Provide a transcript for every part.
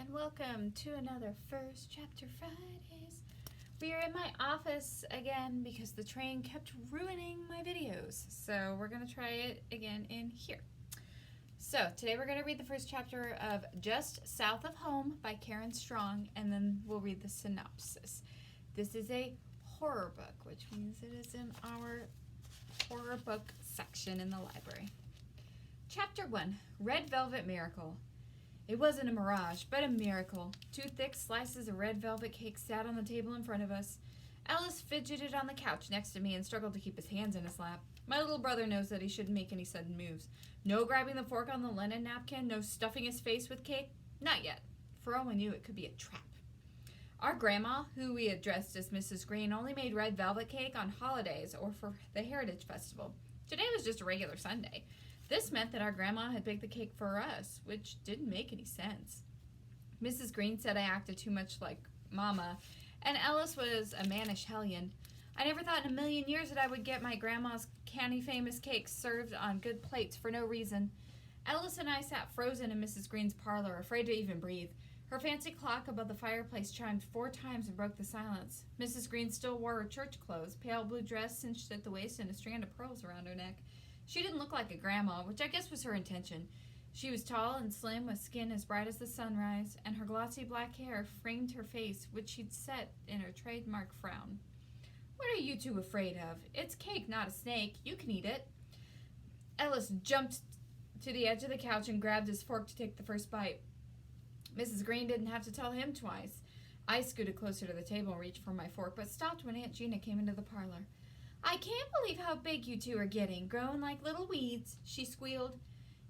and welcome to another First Chapter Fridays. We are in my office again because the train kept ruining my videos, so we're going to try it again in here. So today we're going to read the first chapter of Just South of Home by Karen Strong, and then we'll read the synopsis. This is a horror book, which means it is in our horror book section in the library. Chapter 1, Red Velvet Miracle. It wasn't a mirage, but a miracle. 2 thick slices of red velvet cake sat on the table in front of us. Ellis fidgeted on the couch next to me and struggled to keep his hands in his lap. My little brother knows that he shouldn't make any sudden moves. No grabbing the fork on the linen napkin, no stuffing his face with cake. Not yet. For all we knew, it could be a trap. Our grandma, who we addressed as Mrs. Green, only made red velvet cake on holidays or for the Heritage Festival. Today was just a regular Sunday. This meant that our grandma had baked the cake for us, which didn't make any sense. Mrs. Green said I acted too much like Mama, and Ellis was a mannish hellion. I never thought in a million years that I would get my grandma's candy-famous cakes served on good plates for no reason. Ellis and I sat frozen in Mrs. Green's parlor, afraid to even breathe. Her fancy clock above the fireplace chimed 4 times and broke the silence. Mrs. Green still wore her church clothes, pale blue dress cinched at the waist and a strand of pearls around her neck. She didn't look like a grandma, which I guess was her intention. She was tall and slim, with skin as bright as the sunrise, and her glossy black hair framed her face, which she'd set in her trademark frown. "What are you two afraid of? It's cake, not a snake. You can eat it." Ellis jumped to the edge of the couch and grabbed his fork to take the first bite. Mrs. Green didn't have to tell him twice. I scooted closer to the table and reached for my fork, but stopped when Aunt Gina came into the parlor. "I can't believe how big you two are getting, growing like little weeds," she squealed.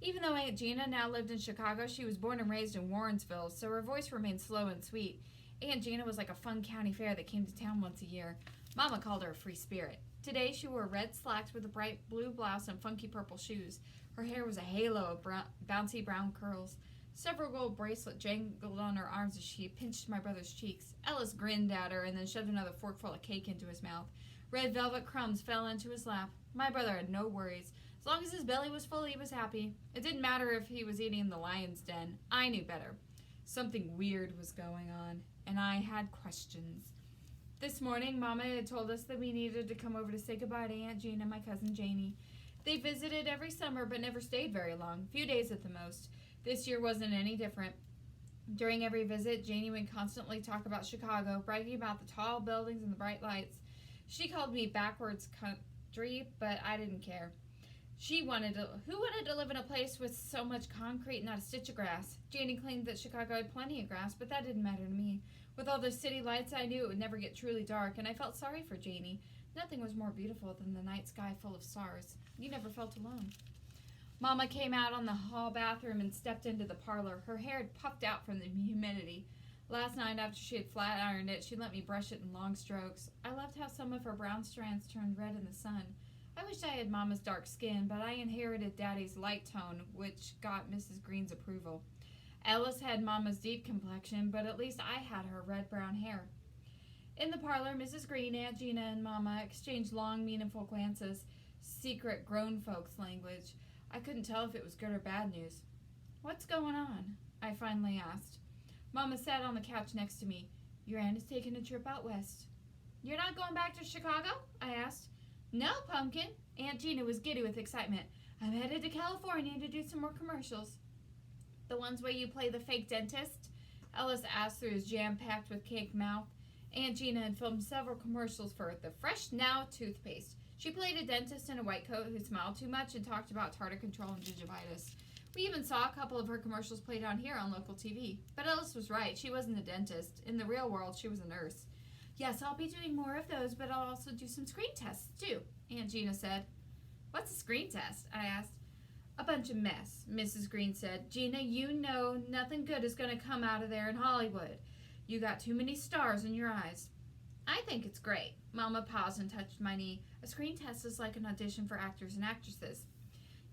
Even though Aunt Gina now lived in Chicago, she was born and raised in Warrensville, so her voice remained slow and sweet. Aunt Gina was like a fun county fair that came to town once a year. Mama called her a free spirit. Today she wore red slacks with a bright blue blouse and funky purple shoes. Her hair was a halo of bouncy brown curls. Several gold bracelets jangled on her arms as she pinched my brother's cheeks. Ellis grinned at her and then shoved another forkful of cake into his mouth. Red velvet crumbs fell into his lap. My brother had no worries. As long as his belly was full, he was happy. It didn't matter if he was eating in the lion's den. I knew better. Something weird was going on, and I had questions. This morning, Mama had told us that we needed to come over to say goodbye to Aunt Jean and my cousin Janie. They visited every summer but never stayed very long, a few days at the most. This year wasn't any different. During every visit, Janie would constantly talk about Chicago, bragging about the tall buildings and the bright lights. She called me backwards country, but I didn't care. Who wanted to live in a place with so much concrete and not a stitch of grass? Janie claimed that Chicago had plenty of grass, but that didn't matter to me. With all the city lights, I knew it would never get truly dark, and I felt sorry for Janie. Nothing was more beautiful than the night sky full of stars. You never felt alone. Mama came out on the hall bathroom and stepped into the parlor. Her hair had puffed out from the humidity. Last night, after she had flat ironed it, she let me brush it in long strokes. I loved how some of her brown strands turned red in the sun. I wished I had Mama's dark skin, but I inherited Daddy's light tone, which got Mrs. Green's approval. Ellis had Mama's deep complexion, but at least I had her red-brown hair. In the parlor, Mrs. Green, Aunt Gina, and Mama exchanged long, meaningful glances, secret grown folks language. I couldn't tell if it was good or bad news. "What's going on?" I finally asked. Mama sat on the couch next to me. "Your aunt is taking a trip out west." "You're not going back to Chicago?" I asked. "No, Pumpkin." Aunt Gina was giddy with excitement. "I'm headed to California to do some more commercials." "The ones where you play the fake dentist?" Ellis asked through his jam-packed with cake mouth. Aunt Gina had filmed several commercials for the Fresh Now toothpaste. She played a dentist in a white coat who smiled too much and talked about tartar control and gingivitis. We even saw a couple of her commercials played on here on local TV. But Ellis was right. She wasn't a dentist. In the real world, she was a nurse. "Yes, I'll be doing more of those, but I'll also do some screen tests, too," Aunt Gina said. "What's a screen test?" I asked. "A bunch of mess," Mrs. Green said. "Gina, you know nothing good is going to come out of there in Hollywood. You got too many stars in your eyes." "I think it's great." Mama paused and touched my knee. "A screen test is like an audition for actors and actresses."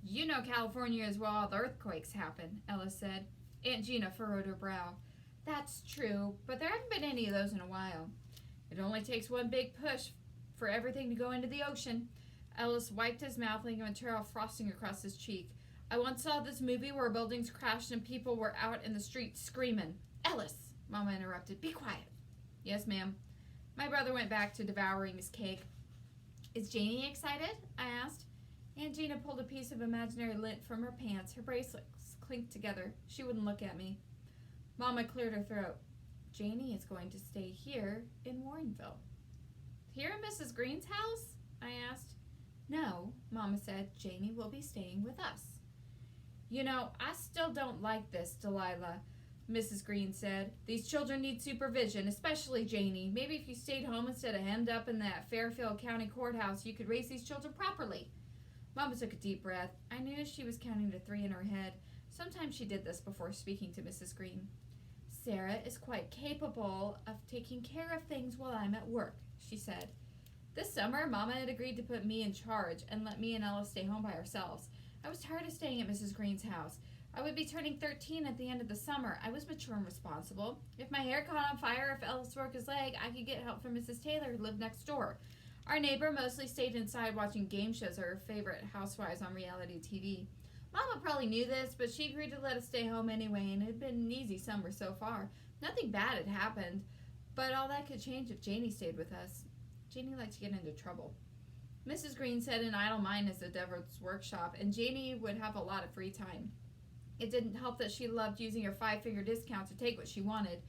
"You know California is where all the earthquakes happen," Ellis said. Aunt Gina furrowed her brow. "That's true, but there haven't been any of those in a while." "It only takes one big push for everything to go into the ocean." Ellis wiped his mouth, leaving a trail of frosting across his cheek. I once saw this movie where buildings crashed and people were out in the street screaming. Ellis, Mama interrupted. Be quiet. Yes, ma'am. My brother went back to devouring his cake. Is Janie excited? I asked. Aunt Gina pulled a piece of imaginary lint from her pants. Her bracelets clinked together. She wouldn't look at me. Mama cleared her throat. Janie is going to stay here in Warrenville. Here in Mrs. Green's house? I asked. No, Mama said. Janie will be staying with us. You know, I still don't like this, Delilah, Mrs. Green said. These children need supervision, especially Janie. Maybe if you stayed home instead of hemmed up in that Fairfield County courthouse, you could raise these children properly. Mama took a deep breath. I knew she was counting to 3 in her head. Sometimes she did this before speaking to Mrs. Green. Sarah is quite capable of taking care of things while I'm at work, she said. This summer, Mama had agreed to put me in charge and let me and Ella stay home by ourselves. I was tired of staying at Mrs. Green's house. I would be turning 13 at the end of the summer. I was mature and responsible. If my hair caught on fire, if Ellis broke his leg, I could get help from Mrs. Taylor, who lived next door. Our neighbor mostly stayed inside watching game shows or her favorite housewives on reality TV. Mama probably knew this, but she agreed to let us stay home anyway, and it had been an easy summer so far. Nothing bad had happened, but all that could change if Janie stayed with us. Janie liked to get into trouble. Mrs. Green said an idle mind is the devil's workshop, and Janie would have a lot of free time. It didn't help that she loved using her 5-finger discount to take what she wanted.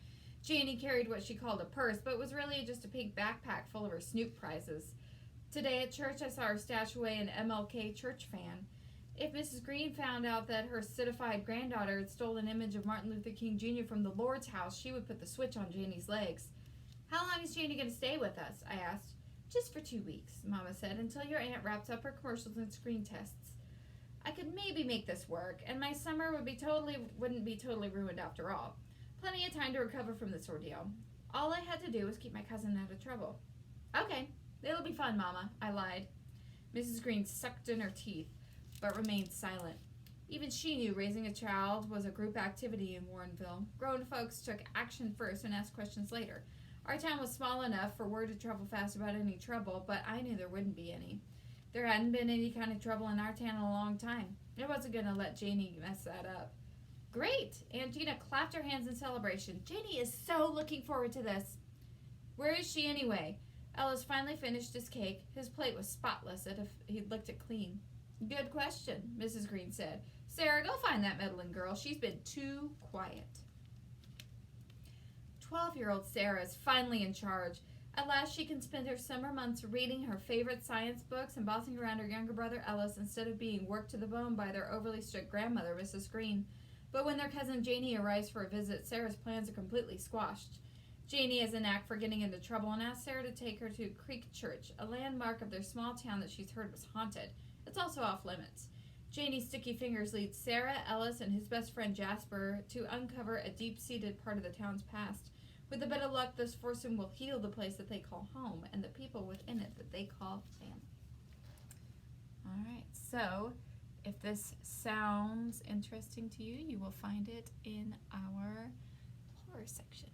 Janie carried what she called a purse, but was really just a pink backpack full of her Snoop prizes. Today at church, I saw her stash away an MLK church fan. If Mrs. Green found out that her citified granddaughter had stolen an image of Martin Luther King Jr. from the Lord's house, she would put the switch on Janie's legs. How long is Janie going to stay with us? I asked. Just for 2 weeks, Mama said, until your aunt wraps up her commercials and screen tests. I could maybe make this work, and my summer wouldn't be totally ruined after all. Plenty of time to recover from this ordeal. All I had to do was keep my cousin out of trouble. Okay, it'll be fun, Mama, I lied. Mrs. Green sucked in her teeth, but remained silent. Even she knew raising a child was a group activity in Warrenville. Grown folks took action first and asked questions later. Our town was small enough for word to travel fast about any trouble, but I knew there wouldn't be any. There hadn't been any kind of trouble in our town in a long time. I wasn't going to let Janie mess that up. Great! Aunt Gina clapped her hands in celebration. Janie is so looking forward to this. Where is she anyway? Ellis finally finished his cake. His plate was spotless as if he'd licked it clean. Good question, Mrs. Green said. Sarah, go find that meddling girl. She's been too quiet. 12-year-old Sarah is finally in charge. At last she can spend her summer months reading her favorite science books and bossing around her younger brother Ellis instead of being worked to the bone by their overly strict grandmother, Mrs. Green. But when their cousin Janie arrives for a visit, Sarah's plans are completely squashed. Janie has a knack for getting into trouble and asks Sarah to take her to Creek Church, a landmark of their small town that she's heard was haunted. It's also off limits. Janie's sticky fingers lead Sarah, Ellis, and his best friend Jasper to uncover a deep-seated part of the town's past. With a bit of luck, this foursome will heal the place that they call home and the people within it that they call family. All right, so if this sounds interesting to you, you will find it in our horror section.